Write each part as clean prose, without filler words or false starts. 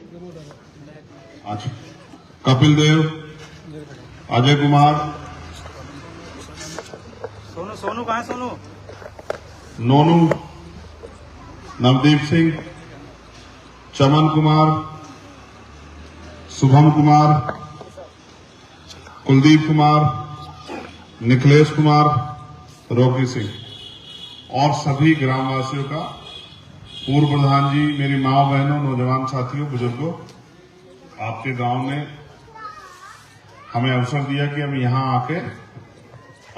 अच्छा, कपिल देव, अजय कुमार, सोनू कहाँ है? सोनू नोनू, नवदीप सिंह, चमन कुमार, शुभम कुमार, कुलदीप कुमार, निखिलेश कुमार, रॉकी सिंह और सभी ग्रामवासियों का, पूर्व प्रधान जी, मेरी माँ बहनों, नौजवान साथियों, बुजुर्गों, आपके गांव ने हमें अवसर दिया कि हम यहां आके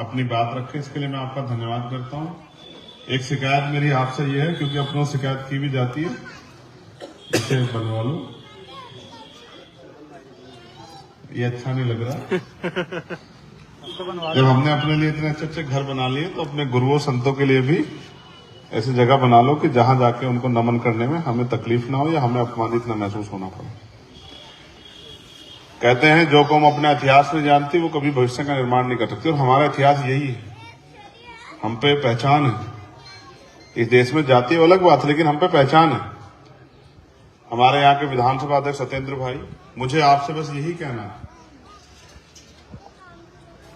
अपनी बात रखें, इसके लिए मैं आपका धन्यवाद करता हूं। एक शिकायत मेरी आपसे ये है, क्योंकि अपनों शिकायत की भी जाती है, इसे बनवा लो, ये अच्छा नहीं लग रहा। जब हमने अपने लिए इतने अच्छे अच्छे घर बना लिए तो अपने गुरुओं संतों के लिए भी ऐसी जगह बना लो कि जहां जाके उनको नमन करने में हमें तकलीफ ना हो या हमें अपमानित न महसूस होना पड़े। कहते हैं जो कौम अपने इतिहास नहीं जानती वो कभी भविष्य का निर्माण नहीं कर सकती, और हमारा इतिहास यही है, हम पे पहचान है। इस देश में जाति अलग बात है, लेकिन हम पे पहचान है। हमारे यहाँ के विधानसभा अध्यक्ष सत्येंद्र भाई, मुझे आपसे बस यही कहना है,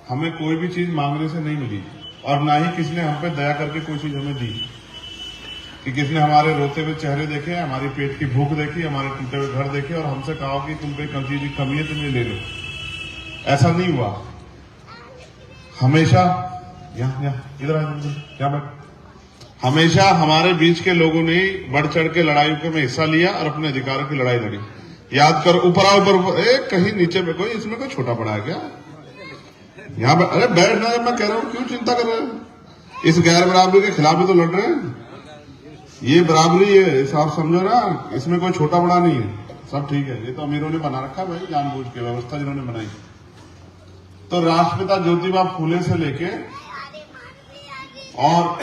हमें कोई भी चीज मांगने से नहीं मिली और ना ही किसी ने हम पे दया करके कोई चीज हमें दी कि किसी ने हमारे रोते हुए चेहरे देखे, हमारी पेट की भूख देखी, हमारे टूटे हुए घर देखे और हमसे कहा कि तुम पे चीज की कमी है, तुम ये ले लो। ऐसा नहीं हुआ। हमेशा इधर यहाँ बैठ, हमेशा हमारे बीच के लोगों ने बढ़ चढ़ के लड़ाई में हिस्सा लिया और अपने अधिकारों की लड़ाई लड़ी। याद कर, ऊपर कहीं नीचे में कोई, इसमें कोई छोटा बड़ा है क्या? यहाँ पर अरे बैठना है, मैं कह रहा हूं, क्यों चिंता कर रहे हैं? इस गैर बराबरी के खिलाफ भी तो लड़ रहे हैं। ये बराबरी है, आप समझो ना, इसमें कोई छोटा बड़ा नहीं है, सब ठीक है। ये तो अमीरों ने बना रखा भाई, जानबूझ के व्यवस्था जिन्होंने बनाई। तो राष्ट्रपिता ज्योतिबा फूले से लेके और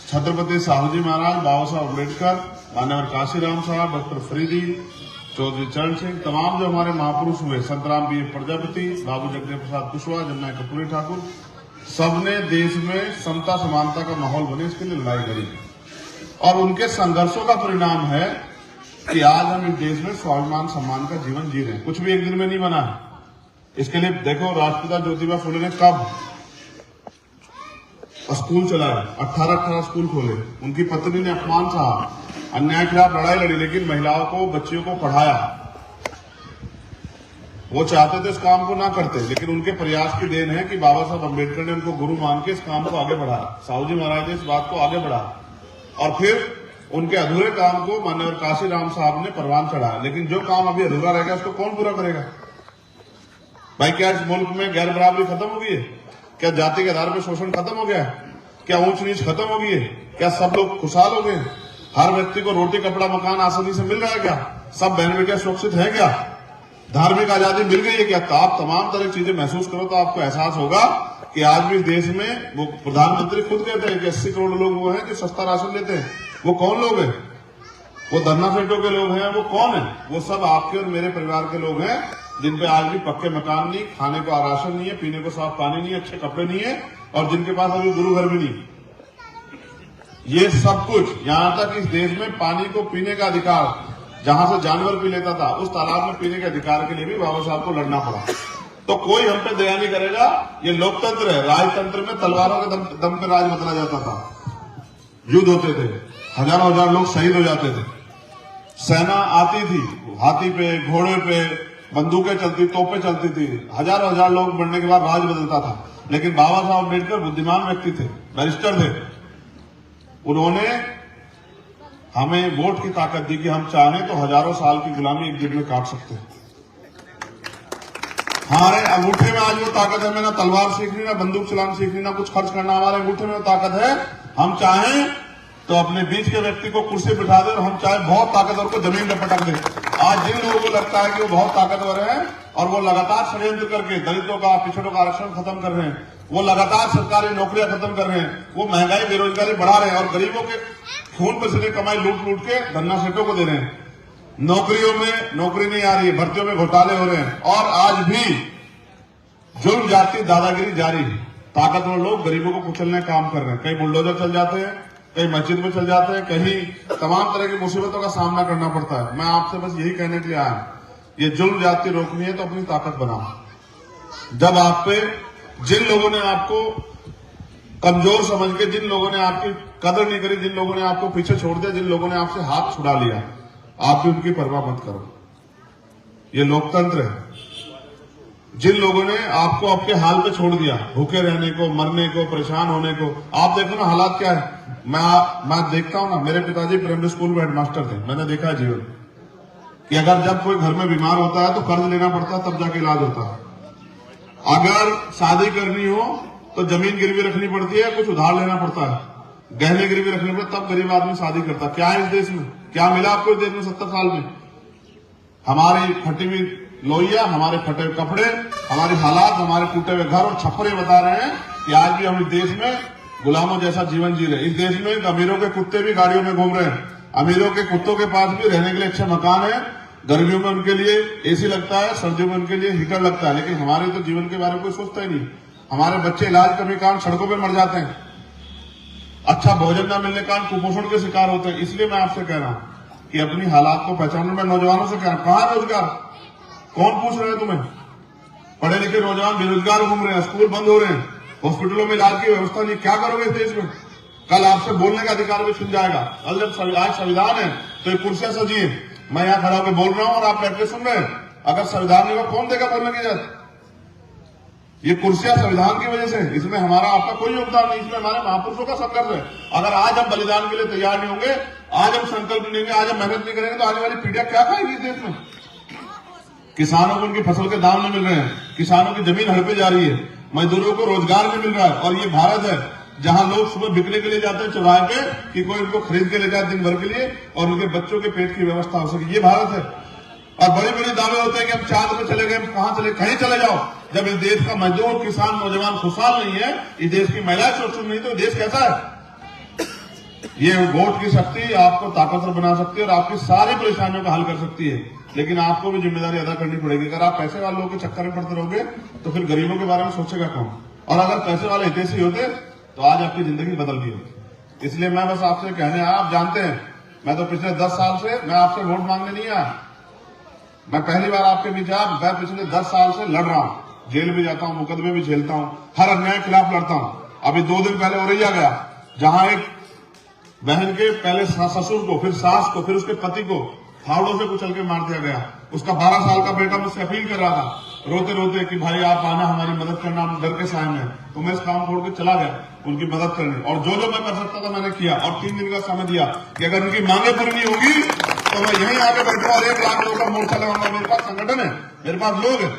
छत्रपति साहू जी महाराज, बाबा साहब अम्बेडकर, मान्यवर काशीराम साहब, डॉक्टर फरीदी, चौधरी चरण सिंह, तमाम जो हमारे महापुरुष हुए, संतराम बी प्रजापति, बाबू जगदेव प्रसाद कुशवाहा, जमुना कपूरी ठाकुर, सबने देश में समता समानता का माहौल बने, इसके लिए लड़ाई लड़ी और उनके संघर्षों का परिणाम है कि आज हम इस देश में स्वाभिमान सम्मान का जीवन जी रहे हैं। कुछ भी एक दिन में नहीं बना है। इसके लिए देखो, राष्ट्रपिता ज्योतिबा फूले ने कब स्कूल चलाए, 18 स्कूल खोले, उनकी पत्नी ने अपमान सहा, अन्याय के खिलाफ लड़ाई लड़ी, लेकिन महिलाओं को, बच्चियों को पढ़ाया। वो चाहते थे इस काम को ना करते, लेकिन उनके प्रयास की देन है कि बाबा साहब अम्बेडकर ने उनको गुरु मान के इस काम को आगे बढ़ाया, साहू जी महाराज ने इस बात को आगे बढ़ाया और फिर उनके अधूरे काम को माननीय काशीराम साहब ने परवान चढ़ाया। लेकिन जो काम अभी अधूरा रहेगा उसको कौन पूरा करेगा भाई? क्या इस मुल्क में गैर बराबरी खत्म हो गई है? क्या जाति के आधार पर शोषण खत्म हो गया है? क्या ऊंच नीच खत्म हो गई है? क्या सब लोग खुशहाल हो गए? हर व्यक्ति को रोटी कपड़ा मकान आसानी से मिल रहा है क्या? सब बहन बेटियां सुरक्षित है क्या? धार्मिक आजादी मिल गई है क्या? तो आप तमाम तरह की चीजें महसूस करो तो आपको एहसास होगा कि आज भी देश में, वो प्रधानमंत्री खुद कहते हैं कि 80 करोड़ लोग वो हैं जो सस्ता राशन लेते हैं। वो कौन लोग हैं? वो धन्ना सेठों के लोग हैं। वो कौन है? वो सब आपके और मेरे परिवार के लोग हैं, जिन पे आज भी पक्के मकान नहीं, खाने को राशन नहीं है, पीने को साफ पानी नहीं है, अच्छे कपड़े नहीं है और जिनके पास अभी गुरु घर भी नहीं। ये सब कुछ, यहां तक इस देश में पानी को पीने का अधिकार, जहां से जानवर पी लेता था, उस तालाब में पीने के अधिकार के लिए भी बाबा साहब को लड़ना पड़ा। तो कोई हम पे दया नहीं करेगा। ये लोकतंत्र है। राजतंत्र में तलवारों के दम पे राज बदला जाता था, युद्ध होते थे, हजारों हजार लोग शहीद हो जाते थे, सेना आती थी, हाथी पे, घोड़े पे, बंदूकें चलती, तोपें चलती थी, हजारों हजार लोग मरने के बाद राज बदलता था। लेकिन बाबा साहब अम्बेडकर बुद्धिमान व्यक्ति थे, बैरिस्टर थे। उन्होंने हमें वोट की ताकत दी कि हम चाहें तो हजारों साल की गुलामी एक दिन में काट सकते हैं। हमारे अंगूठे में आज वो ताकत है। हमें ना तलवार सीखनी, ना बंदूक चलाना सीखनी, ना कुछ खर्च करना। हमारे अंगूठे में वो ताकत है। हम चाहें तो अपने बीच के व्यक्ति को कुर्सी बिठा दे और हम चाहे बहुत ताकतवर को जमीन पर पटक दे। आज जिन लोगों को लगता है कि वो बहुत ताकतवर है और वो लगातार षड्यंत्र करके दलितों का, पिछड़ों का आरक्षण खत्म कर रहे हैं, वो लगातार सरकारी नौकरियां खत्म कर रहे हैं, वो महंगाई बेरोजगारी बढ़ा रहे हैं और गरीबों के खून पसीने कमाई लूट लूट के धन्ना सेठों को दे रहे हैं। नौकरियों में नौकरी नहीं आ रही है, भर्तियों में घोटाले हो रहे हैं और आज भी जुर्म जाति दादागिरी जारी है। ताकतवर लोग गरीबों को कुचलने का काम कर रहे हैं। कहीं बुलडोजर चल जाते हैं, कहीं मस्जिद में चल जाते हैं, कहीं तमाम तरह की मुसीबतों का सामना करना पड़ता है। मैं आपसे बस यही कहने के लिए आया, ये जुल्म ज्यादती रोकनी है तो अपनी ताकत बनाओ। जब आप पे जिन लोगों ने आपको कमजोर समझ के, जिन लोगों ने आपकी कदर नहीं करी, जिन लोगों ने आपको पीछे छोड़ दिया, जिन लोगों ने आपसे हाथ छुड़ा लिया, आप भी उनकी परवाह मत करो। ये लोकतंत्र है। जिन लोगों ने आपको आपके हाल पे छोड़ दिया, भूखे रहने को, मरने को, परेशान होने को, आप देखो ना हालात क्या है। मैं देखता हूं ना, मेरे पिताजी प्राइमरी स्कूल में हेडमास्टर थे। मैंने देखा है जीवन कि अगर जब कोई घर में बीमार होता है तो कर्ज लेना पड़ता है, तब जाके इलाज होता है। अगर शादी करनी हो तो जमीन गिरवी रखनी पड़ती है, कुछ उधार लेना पड़ता है, गहने गिरवी रखने पड़ते, तब गरीब आदमी शादी करता है। क्या है इस देश में? क्या मिला आपको इस देश में 70 साल में? हमारी फटी हुई लोहिया, हमारे फटे हुए कपड़े, हमारी हालात, हमारे टूटे हुए घर और छप्परे बता रहे हैं कि आज भी हम इस देश में गुलामों जैसा जीवन जी रहे हैं। इस देश में अमीरों के कुत्ते भी गाड़ियों में घूम रहे हैं, अमीरों के कुत्तों के पास भी रहने के लिए अच्छे मकान है, गर्मियों में उनके लिए एसी लगता है, सर्दियों में उनके लिए हीटर लगता है, लेकिन हमारे तो जीवन के बारे में कोई सोचता ही नहीं। हमारे बच्चे इलाज करने के कारण सड़कों पर मर जाते हैं, अच्छा भोजन न मिलने के कारण कुपोषण के शिकार होते हैं। इसलिए मैं आपसे कह रहा हूं कि अपनी हालात को पहचानो। मैं नौजवानों से कह रहा हूं, कहां रोजगार? कौन पूछ रहे हैं तुम्हें? पढ़े लिखे नौजवान बेरोजगार घूम रहे हैं, स्कूल बंद हो रहे हैं, हॉस्पिटलों में इलाज की व्यवस्था नहीं। क्या करोगे इस देश में? कल आपसे बोलने का अधिकार भी छीन जाएगा। कल जब आज संविधान है तो ये कुर्सियां सजी है, मैं यहां खड़ा होकर बोल रहा हूं और आप बैठ के सुन रहे हैं। अगर संविधान नहीं हो, कौन देगा बोलने की इजाजत? ये कुर्सियां संविधान की वजह से, इसमें हमारा आपका कोई योगदान नहीं, इसमें हमारे महापुरुषों का संघर्ष है। अगर आज हम बलिदान के लिए तैयार नहीं होंगे, आज हम संकल्प नहीं लेंगे, आज हम मेहनत नहीं करेंगे, तो आने वाली पीढ़ियां क्या खाएगी इस देश में? किसानों को उनकी फसल के दाम नहीं मिल रहे हैं, किसानों की जमीन हड़पे जा रही है, मजदूरों को रोजगार नहीं मिल रहा है। और ये भारत है जहां लोग सुबह बिकने के लिए जाते हैं चौराहे पे कि कोई उनको खरीद के ले जाए दिन भर के लिए और उनके बच्चों के पेट की व्यवस्था हो सके। ये भारत है। और बड़े बड़े दावे होते हैं कि हम चांद पे चले गए, कहां चले? कहीं चले जाओ, जब इस देश का मजदूर, किसान, नौजवान खुशहाल नहीं है, इस देश की महिलाएं सुरक्षित नहीं, तो देश कैसा है? ये वोट की शक्ति आपको ताकतवर बना सकती है और आपकी सारी परेशानियों का हल कर सकती है, लेकिन आपको भी जिम्मेदारी अदा करनी पड़ेगी। अगर आप पैसे वाले लोगों के चक्कर में पड़ते रहोगे तो फिर गरीबों के बारे में सोचेगा कौन? और अगर पैसे वाले हितैषी होते तो आज आपकी जिंदगी बदल गई होती। इसलिए मैं बस आपसे कहने आया, आप जानते हैं मैं तो पिछले 10 साल से मैं आपसे वोट मांगने नहीं आया। मैं पहली बार आपके बीच आया। मैं पिछले 10 साल से लड़ रहा हूं, जेल भी जाता हूं, मुकदमे भी झेलता हूं, हर अन्याय के खिलाफ लड़ता हूं। अभी 2 दिन पहले औरैया गया, जहां एक बहन के पहले ससुर को, फिर सास को, फिर उसके पति को फावड़ों से कुचल के मार दिया गया। उसका 12 साल का बेटा मुझसे अपील कर रहा था रोते रोते कि भाई आप आना, हमारी मदद करना, हम डर के साए में। तो मैं इस काम छोड़ के चला गया उनकी मदद करने, और जो जो मैं कर सकता था मैंने किया। और 3 दिन का समय दिया कि अगर उनकी मांगे पूरी नहीं होगी तो मैं यहीं आगे बैठूंगा और 1 लाख लोगों का मोर्चा लगाऊंगा। मेरे पास संगठन है, मेरे पास लोग हैं,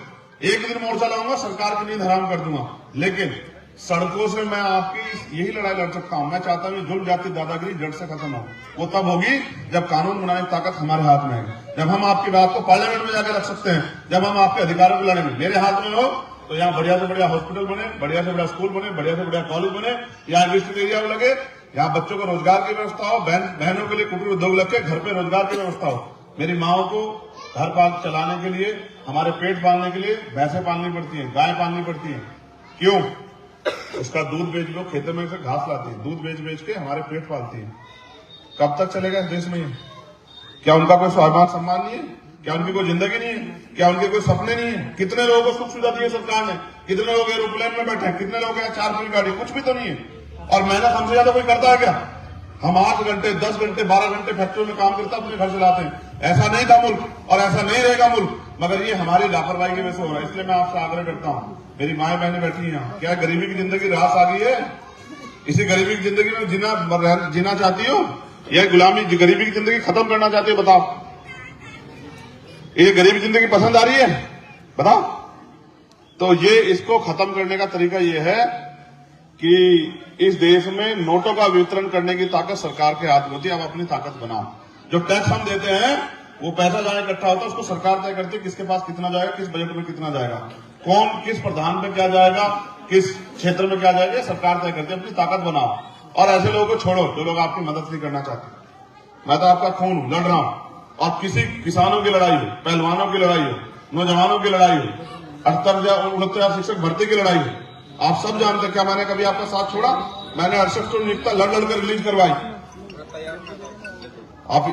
एक दिन मोर्चा लगाऊंगा, सरकार की नींद हराम कर दूंगा। लेकिन सड़कों से मैं आपकी यही लड़ाई लड़ सकता हूं। मैं चाहता हूं जुल्म जाति दादागिरी जड़ से खत्म हो। वो तब होगी जब कानून बनाने की ताकत हमारे हाथ में आएगी, जब हम आपकी बात को पार्लियामेंट में जाकर रख सकते हैं, जब हम आपके अधिकारों को लड़ेंगे। मेरे हाथ में हो तो यहाँ बढ़िया से बढ़िया हॉस्पिटल बने, बढ़िया से बढ़िया स्कूल बने, बढ़िया से बढ़िया कॉलेज बने, यहाँ इंडस्ट्रियल एरिया में लगे, यहाँ बच्चों को रोजगार की व्यवस्था हो, बहनों के लिए कुटीर उद्योग लगे, घर पे रोजगार की व्यवस्था हो। मेरी माओ को घर पाल चलाने के लिए, हमारे पेट पालने के लिए भैंसें पालनी पड़ती है, गाय पालनी पड़ती है। क्यों? उसका दूध बेच लो, खेतों में से घास लाती है, दूध बेच बेच के हमारे पेट पालती है। कब तक चलेगा इस देश में? क्या उनका कोई स्वाभिमान सम्मान नहीं है? क्या उनकी कोई जिंदगी नहीं है? क्या उनके कोई सपने नहीं है? कितने लोगों को सुख सुविधा दी है सरकार ने? कितने लोग एरोप्लेन में बैठे हैं? कितने लोग 4 पहिया गाड़ी? कुछ भी तो नहीं है। और मेहनत हमसे ज्यादा कोई करता है क्या? हम 8 घंटे, 10 घंटे, 12 घंटे फैक्ट्री में काम करते अपने घर चलाते हैं। ऐसा नहीं था मुल्क और ऐसा नहीं रहेगा मुल्क, मगर ये हमारी लापरवाही की वजह से हो रहा है। इसलिए मैं आपसे आग्रह करता हूं, मेरी माएं बहनें बैठी हैं यहाँ, क्या गरीबी की जिंदगी रास आ गई है? इसी गरीबी की जिंदगी में जीना चाहती हो या गुलामी गरीबी की जिंदगी खत्म करना चाहती हो? बताओ, ये गरीबी जिंदगी पसंद आ रही है? बताओ। तो ये इसको खत्म करने का तरीका ये है कि इस देश में नोटों का वितरण करने की ताकत सरकार के हाथ में होती है। अब अपनी ताकत बनाओ। जो टैक्स हम देते हैं वो पैसा जहां इकट्ठा होता है उसको सरकार तय करती है किसके पास कितना जाएगा, किस बजट में कितना जाएगा, कौन किस प्रधान पे क्या जाएगा, किस क्षेत्र में क्या जाएगा, सरकार तय करती है। अपनी ताकत बनाओ और ऐसे लोगों को छोड़ो जो लोग आपकी मदद नहीं करना चाहते। मैं तो आपका खून लड़ रहा हूं, और किसी किसानों की लड़ाई हो, पहलवानों की लड़ाई हो, नौजवानों की लड़ाई हो, 68,000 शिक्षक भर्ती की लड़ाई हो, आप सब जानते हैं। क्या मैंने कभी आपका साथ छोड़ा? मैंने 68 नियुक्ता लड़ कर रिलीज करवाई। आप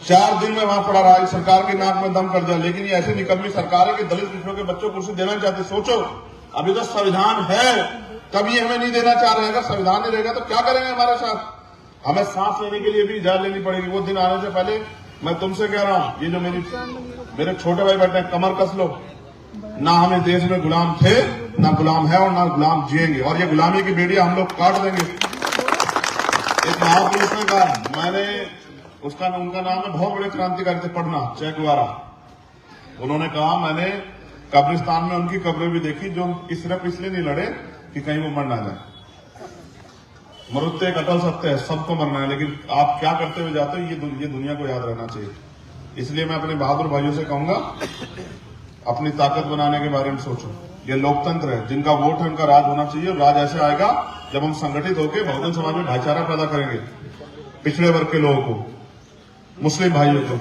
4 दिन में वहां पड़ा रहा, इस सरकार की नाक में दम कर दिया। लेकिन ये ऐसी निकम्मी सरकार है कि दलित पिछड़ों के बच्चों को कुर्सी देना चाहते। सोचो, अभी तो संविधान है, तभी हमें नहीं देना चाह रहे हैं। अगर संविधान नहीं रहेगा तो क्या करेंगे हमारे साथ? हमें सांस लेने के लिए भी इजाजत लेनी पड़ेगी। वो दिन आने से पहले मैं तुमसे कह रहा हूं, ये जो मेरे छोटे भाई बैठे हैं, कमर कस लो। ना हम इस देश में गुलाम थे, ना गुलाम है और ना गुलाम जिएंगे। और ये गुलामी की बेड़ियां हम लोग काट देंगे। एक महापुरुष ने कहा, मैंने उनका नाम है, बहुत बड़े क्रांतिकारी थे, पढ़ना, चे गुवेरा। उन्होंने कहा, मैंने कब्रिस्तान में उनकी कब्रें भी देखी जो सिर्फ इसलिए नहीं लड़े कि कहीं वो मर ना जाए। मृत्यु एक अटल सत्य है, सबको मरना है, लेकिन आप क्या करते हुए जाते हो ये दुनिया को याद रहना चाहिए। इसलिए मैं अपने बहादुर भाइयों से कहूंगा, अपनी ताकत बनाने के बारे में सोचो। ये लोकतंत्र है, जिनका वोट है उनका राज होना चाहिए। और राज ऐसे आएगा जब हम संगठित होकर बहुजन समाज में भाईचारा पैदा करेंगे। पिछड़े वर्ग के लोगों को, मुस्लिम भाइयों को,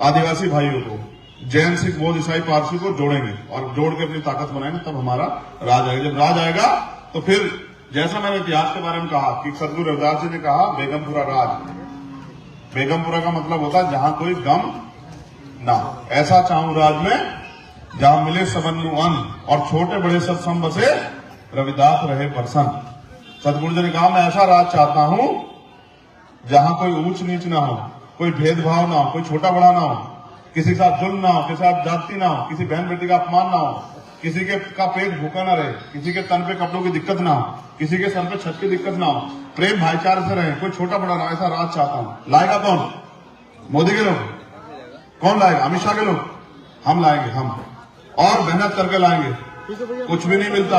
आदिवासी भाइयों को, जैन, सिख, बौद्ध, ईसाई, पारसी को जोड़ेंगे और जोड़ के अपनी ताकत बनाएंगे, तब हमारा राज आएगा। जब राज आएगा तो फिर जैसा मैंने इतिहास के बारे में कहा कि सदगुरु रविदास जी ने कहा, बेगमपुरा राज। बेगमपुरा का मतलब होता है जहां कोई गम ना। ऐसा चाहूं राज में जहां मिले सबन्नु अन्न और छोटे बड़े सत्संग बसे रविदास रहे प्रसन्न। सदगुरु जी ने कहा, मैं ऐसा राज चाहता हूं जहां कोई ऊंच नीच ना हो, कोई भेदभाव ना हो, कोई छोटा बड़ा ना हो, किसी के साथ जुल्म ना हो, किसी के साथ जाति ना हो, किसी बहन बेटी का अपमान ना हो, किसी के का पेट भूखा ना रहे, किसी के तन पे कपड़ों की दिक्कत ना हो, किसी के सर पे छत की दिक्कत ना हो, प्रेम भाईचारे से रहे, कोई छोटा बड़ा ना। ऐसा राज चाहता हूं। लाएगा कौन? मोदी के लोग? कौन लाएगा? अमित शाह के लोग? हम लाएंगे, हम। और मेहनत करके लाएंगे। कुछ भी नहीं मिलता,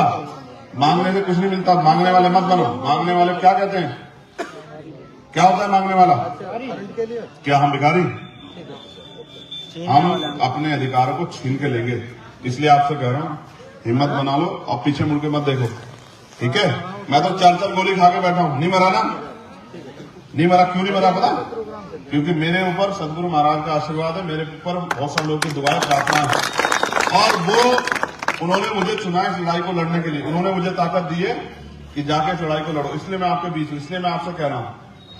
मांगने से कुछ नहीं मिलता। मांगने वाले मत बनो। मांगने वाले क्या कहते हैं? क्या होता है मांगने वाला? क्या हम भिखारी? हम अपने अधिकारों को छीन के लेंगे। इसलिए आपसे कह रहा हूं, हिम्मत बना लो और पीछे मुड़ के मत देखो, ठीक है? मैं तो 4 गोली खा के बैठा हूं, नहीं मरा ना? नहीं मरा। क्यों नहीं मरा पता? क्योंकि मेरे ऊपर सदगुरु महाराज का आशीर्वाद है, मेरे ऊपर बहुत सारे लोगों की दुआएं, प्रार्थना है। और वो उन्होंने मुझे चुना इस लड़ाई को लड़ने के लिए। उन्होंने मुझे ताकत दी है कि जाके इस लड़ाई को लड़ो। इसलिए मैं आपके बीच हूं। इसलिए मैं आपसे कह रहा हूं,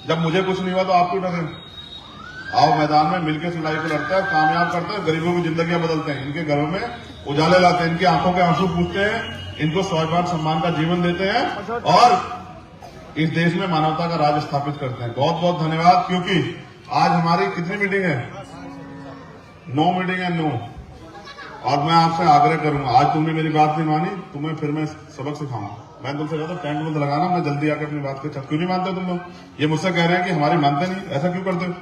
जब मुझे कुछ नहीं हुआ तो आपको डरे। आओ मैदान में मिलकर इस लड़ाई को लड़ते हैं, कामयाब करते हैं, गरीबों की जिंदगियां बदलते हैं, इनके घरों में उजाले लाते हैं, इनकी आंखों के आंसू पूछते हैं, इनको स्वाभिमान सम्मान का जीवन देते हैं और इस देश में मानवता का राज स्थापित करते हैं। बहुत बहुत धन्यवाद। क्योंकि आज हमारी कितनी मीटिंग है? 9 मीटिंग है, 9। और मैं आपसे आग्रह करूंगा, आज तुमने मेरी बात नहीं मानी, तुम्हें फिर मैं सबक सिखाऊंगा। मैं तुमसे कहता हूं, टेंट मत लगाना, मैं जल्दी आकर अपनी बात को। क्यों नहीं मानते तुम लोग? ये मुझसे कह रहे हैं कि हमारी मानते नहीं, ऐसा क्यों करते हो?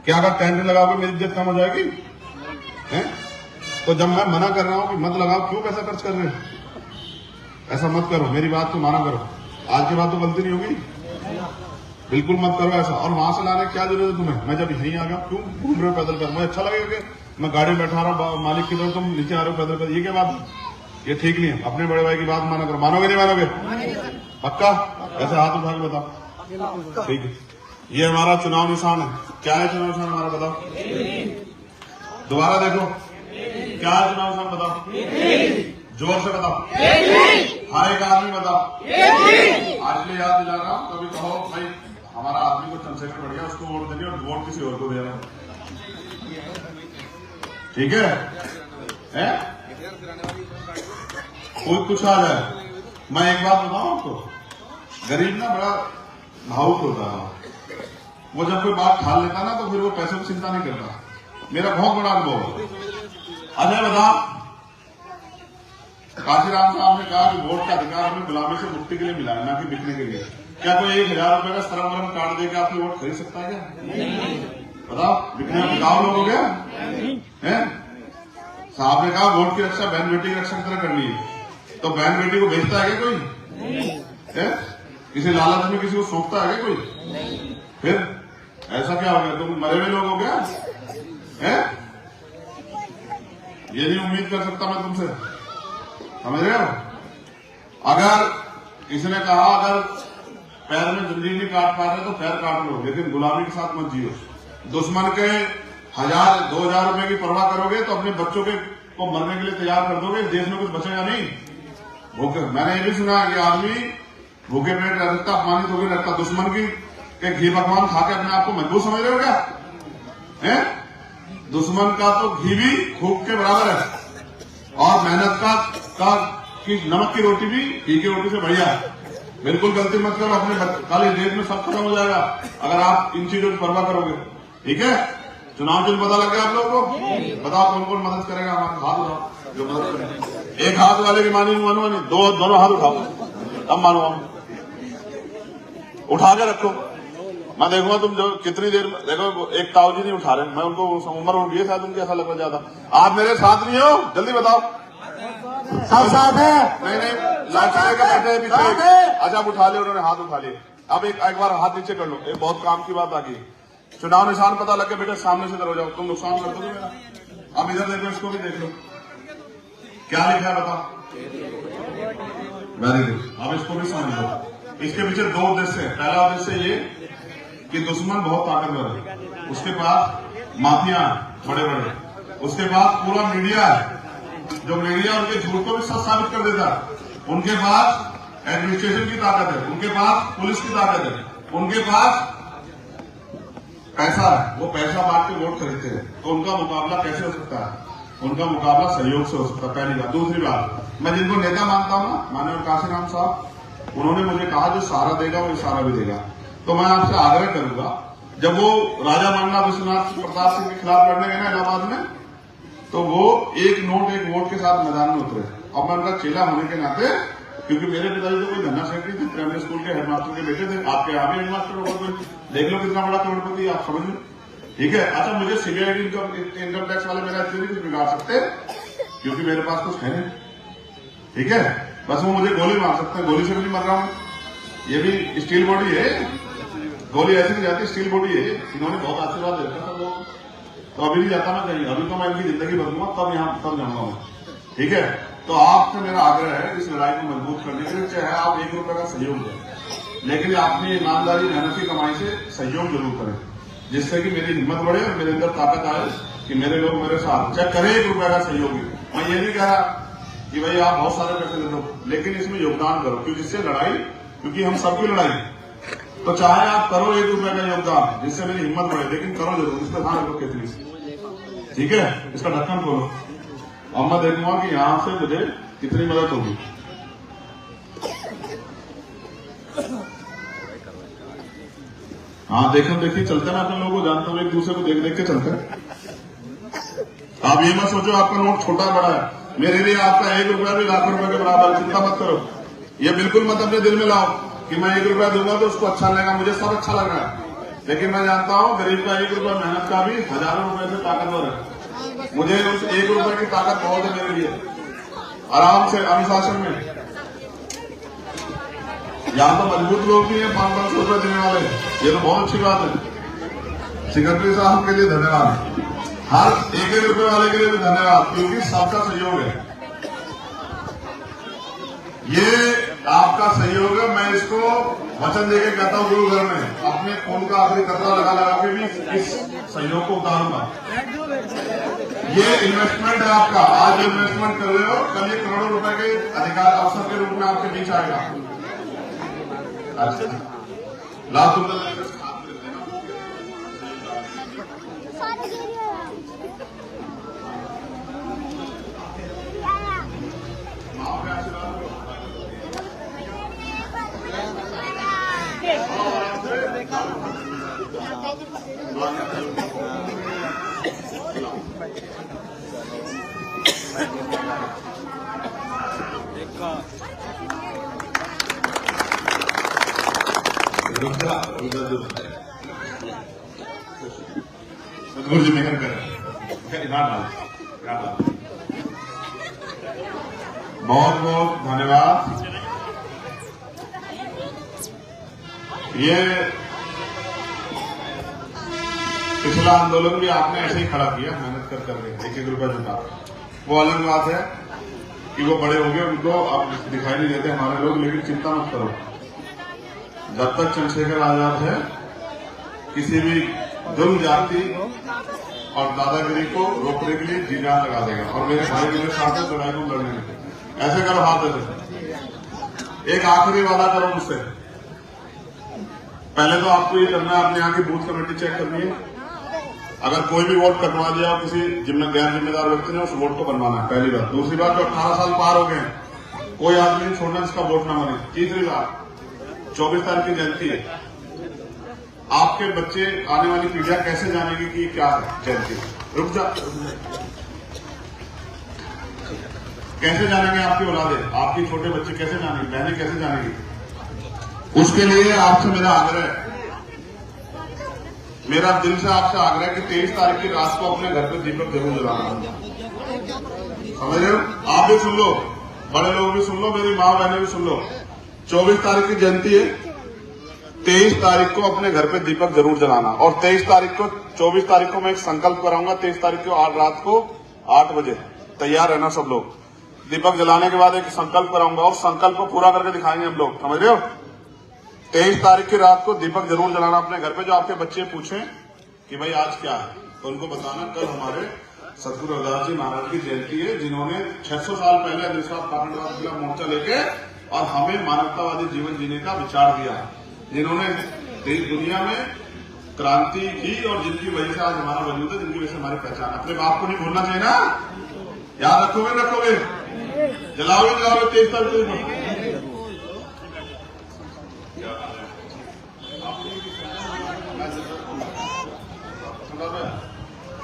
क्या अगर टेंट लगाओगे मेरी इज्जत कम हो जाएगी? है? तो जब मैं मना कर रहा हूं कि मत लगाओ, क्यों पैसा खर्च कर रहे हो? ऐसा मत करो, मेरी बात को माना करो। आज के बाद तो गलती नहीं होगी, बिल्कुल मत करो ऐसा। और वहां से लाने की क्या जरूरत है तुम्हें? मैं जब यहीं आ गया, क्यों घूम रहे हो पैदल पैदल? मुझे अच्छा लगेगा कि मैं गाड़ी में बैठा रहा हूं, मालिक की तरफ, तुम नीचे आ रहे हो पैदल पैदल। ये क्या बात है? ये ठीक नहीं है। अपने बड़े भाई की बात माना करो। मानोगे नहीं मानोगे? पक्का? ऐसे हाथ उठा के बताओ, ठीक है? ये हमारा चुनाव निशान है। क्या है चुनाव निशान हमारा? बताओ, दोबारा देखो, क्या है चुनाव निशान? बताओ, जोर से बताओ, हर एक आदमी बताओ। आज लिए याद दिला रहा हूं, कभी कहो भाई हमारा आदमी को चंद्रशेखर बढ़ गया, उसको वोट देंगे और वोट किसी और को दे रहा है, ठीक है? कोई कुछ आ जाए। मैं एक बात बताऊं आपको, गरीब ना बड़ा भावुक होता है। वो जब कोई बात ठाल लेता ना, तो फिर वो पैसों की चिंता नहीं करता। मेरा बहुत बड़ा अनुभव है। अजय बता, काशीराम साहब ने कहा कि वोट का अधिकार हमें गुलामी से मुक्ति के लिए मिला है, ना कि बिकने के लिए। क्या कोई 1000 रुपए का सरम कार्ड देकर आपकी वोट खरीद सकता है क्या? बताओ, बिकने में बिकाऊ लोग हो गया है? साहब ने कहा वोट की रक्षा बहन बेटी की रक्षा की तरह करनी है। तो बहन बेटी को भेजता है क्या कोई? है? किसी लालच में किसी को सौंपता है क्या कोई? फिर ऐसा क्या हो गया? तुम मरे हुए लोग हो गया है? ये नहीं उम्मीद कर सकता मैं तुमसे, समझ रहे हो? अगर इसने कहा अगर पैर में जंजीर नहीं काट पा रहे तो पैर काट लो, लेकिन गुलामी के साथ मत जियो। दुश्मन के 1000-2000 रुपए की परवाह करोगे तो अपने बच्चों के को मरने के लिए तैयार कर दोगे। देश में कुछ बचेगा नहीं। भूख। मैंने ये भी सुना कि आदमी भूखे पेट रह सकता, अपमानित होकर रहता, दुश्मन की के घी पकवान खा के अपने आप को मजबूत समझ रहे हो क्या? है दुश्मन का तो घी भी भूख के बराबर है, और मेहनत का की नमक की रोटी भी घी की रोटी से बढ़िया है। बिल्कुल गलती मत करो, अपने खाली देश में सब खत्म हो जाएगा अगर आप इन चीजों की परवाह करोगे। ठीक है, चुनाव चिन्ह पता लग गया आप लोगों को? बताओ कौन कौन मदद करेगा? हमारा हाथ उठाओ जो मदद करेगा। एक हाथ वाले की मानी मानूंगा नहीं, दोनों हाथ उठाओ तब मानूंगा। उठा के रखो, मैं देखूंगा तुम जो कितनी देर में। देखो एक ताऊ जी नहीं उठा रहे, मैं उनको उम्र उठ गई शायद उनके, ऐसा लग रहा ज्यादा। आप मेरे साथ नहीं हो? जल्दी बताओ। सब साथ है? नहीं लाठी लेकर बैठे हैं पीछे। अच्छा आप उठा लिया, उन्होंने हाथ उठा लिए। अब एक बार हाथ नीचे कर लो, एक बहुत काम की बात आ गई। चुनाव निशान पता लग गया बेटा, सामने से इधर हो जाओ, तुम नुकसान कर दोगे मेरा। अब इधर देखो, इसको भी देख लो क्या लिखा है बताओ। वेरी गुड, अब इसको भी समझ लो। इसके पीछे दो उद्देश्य है। पहला उद्देश्य ये कि दुश्मन बहुत ताकतवर है, उसके पास माफिया बड़े बड़े, उसके पास पूरा मीडिया है, जो मीडिया उनके झूठ को भी सच साबित कर देता है, उनके पास एडमिनिस्ट्रेशन की ताकत है, उनके पास पुलिस की ताकत है, उनके पास पैसा है, वो पैसा बांट के वोट खरीदते हैं। तो उनका मुकाबला कैसे हो सकता है? उनका मुकाबला सहयोग से हो सकता है, पहली बात। दूसरी बात, मैं जिनको नेता मानता हूं ना, माननीय काशीराम साहब, उन्होंने मुझे कहा जो सारा देगा वो इशारा भी देगा। तो मैं आपसे आग्रह करूंगा, जब वो राजा मान्ना विश्वनाथ प्रताप सिंह के खिलाफ लड़ने गए ना इलाहाबाद में, तो वो एक नोट एक वोट के साथ मैदान में उतरे। अब मैं उनका चेला होने के नाते, क्योंकि मेरे पिताजी तो कोई धन्ना सेक्रेटरी थे, प्राइमरी स्कूल के हेडमास्टर के बेटे थे, आपके यहाँ भी हेडमास्टर होगा कोई, देख लो कितना बड़ा करोड़पति आप समझ लो। ठीक है, अच्छा मुझे सीबीआई इनकम टैक्स वाले मेरा इतने भी कुछ बिगाड़ सकते, क्योंकि मेरे पास कुछ है नहीं। ठीक है, बस वो मुझे गोली मार सकते हैं, गोली से भी नहीं मर रहा हूं, ये भी स्टील बॉडी है, गोली ऐसे नहीं जाती, स्टील बॉडी है। इन्होंने बहुत आशीर्वाद दे रखा सब लोग, तो अभी नहीं जाता मैं कहीं, अभी तो मैं इनकी जिंदगी बदलूंगा, तब यहाँ तब जाऊंगा मैं। ठीक है, तो आपसे मेरा आग्रह है इस लड़ाई को मजबूत करने के लिए, चाहे आप 1 रुपए का सहयोग दें, लेकिन अपनी ईमानदारी मेहनत की कमाई से सहयोग जरूर करें, जिससे कि मेरी हिम्मत बढ़े और मेरे अंदर ताकत आए कि मेरे लोग मेरे साथ, चाहे करें 1 रुपए का सहयोग। मैं ये नहीं कह रहा कि भाई आप बहुत सारे पैसे दे दो, लेकिन इसमें योगदान करो, क्योंकि इससे लड़ाई, क्योंकि हम सबकी लड़ाई, तो चाहे आप करो 1 रुपए का योगदान, जिससे मेरी हिम्मत बढ़े, लेकिन करो जरूर, इस पर ध्यान रखो कितनी। ठीक है, इसका ढक्कन खोलो, अब मैं देखूंगा कि यहां से मुझे कितनी मदद होगी। हाँ देखिए चलते ना, अपने लोगों को जानते हुए एक दूसरे को देख देख के चलते हैं। आप ये मत सोचो आपका नोट छोटा बड़ा है, मेरे लिए आपका 1 रुपया भी लाखों रुपए के बराबर, चिंता मत करो। ये बिल्कुल मत अपने दिल में लाओ कि मैं 1 रुपया दूंगा तो उसको अच्छा लगेगा, मुझे सब अच्छा लग रहा है, लेकिन मैं जानता हूं गरीब का 1 रुपया मेहनत का भी हजारों रुपए से ताकतवर है। मुझे उस 1 रुपए की ताकत बहुत है मेरे लिए, आराम से अनुशासन में। यहाँ तो मजबूत लोग भी हैं 500-500 रुपए देने वाले, ये तो बहुत अच्छी बात है। सेक्रेटरी साहब के लिए धन्यवाद, हर 1-1 रुपए वाले के लिए भी धन्यवाद, क्योंकि सबका सहयोग है, ये आपका सहयोग है। मैं इसको वचन देके कहता हूँ गुरु घर में अपने खून का आखिरी कतरा लगा के भी इस सहयोग को उतारूंगा। ये इन्वेस्टमेंट है आपका, आज जो इन्वेस्टमेंट कर रहे हो, कल ये करोड़ों रुपए के अधिकार अवसर के रूप में आपके बीच आएगा। लाभ सुंदर गुरु मेहर कर, बहुत बहुत धन्यवाद। ये पिछला आंदोलन भी आपने ऐसे ही खड़ा किया, मेहनत कर करके 1-1 रुपया जुटा। वो अलग बात है कि वो बड़े हो गए, उनको अब दिखाई नहीं देते हमारे लोग, लेकिन चिंता मत करो, जब तक चंद्रशेखर आजाद है किसी भी जुल्म जाति और दादागिरी को रोकने के लिए जी जान लगा देगा। और मेरे भाई मेरे साथ लड़ाई को लड़ने में ऐसे करो, हाथ ऐसे एक आखिरी वादा करो मुझसे, पहले तो आपको ये करना है, अपने यहाँ की बूथ कमेटी चेक करनी है। अगर कोई भी वोट कटवा दिया किसी गैर जिम्मेदार व्यक्ति ने, उस वोट को बनवाना है, पहली बात। दूसरी बात, जो 18 साल पार हो गए हैं, कोई आदमी नहीं छोड़ना जिसका वोट ना बने। तीसरी बात, 24 तारीख की जयंती है, आपके बच्चे, आने वाली पीढ़ियां कैसे जानेगी कि क्या है जयंती? रुक जा, कैसे जानेंगे आपकी औलादे, आपकी छोटे बच्चे कैसे जानेंगे, बहनें कैसे जानेंगी? उसके लिए आपसे मेरा आग्रह है, मेरा दिल से आपसे आग्रह है कि 23 तारीख की रात को अपने घर पे दीपक जरूर जलाना। समझ रहे हो? आप भी सुन लो, बड़े लोग भी सुन लो, मेरी माँ बहनें भी सुन लो। 24 तारीख की जयंती है, 23 तारीख को अपने घर पे दीपक जरूर जलाना। और 23 तारीख को, 24 तारीख को मैं एक संकल्प कराऊंगा, 23 तारीख को आज रात को 8 बजे तैयार रहना सब लोग। दीपक जलाने के बाद एक संकल्प कराऊंगा और संकल्प को पूरा करके दिखाएंगे हम लोग। समझ रहे हो? 23 तारीख की रात को दीपक जरूर जलाना अपने घर पे। जो आपके बच्चे पूछें कि भाई आज क्या है, तो उनको बताना कल हमारे सतगुरु रविदास जी महाराज की जयंती है, जिन्होंने 600 साल पहले अंधविश्वास पाखंडवाद के खिलाफ मोर्चा लेके और हमें मानवतावादी जीवन जीने का विचार दिया, जिन्होंने देश दुनिया में क्रांति की और जिनकी वजह से आज हमारा वजूद है, जिनकी वजह से हमारी पहचान। अपने बाप को नहीं भूलना चाहिए ना, याद रखोगे रखोगे, जलाओगे जलाओगे 23 तारीख को।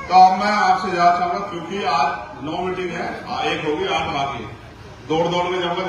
तो अब मैं आपसे जाना चाहूंगा, क्योंकि आज 9 मीटिंग है, एक होगी 8 बाकी, दौड़ दौड़ के जाऊंगा।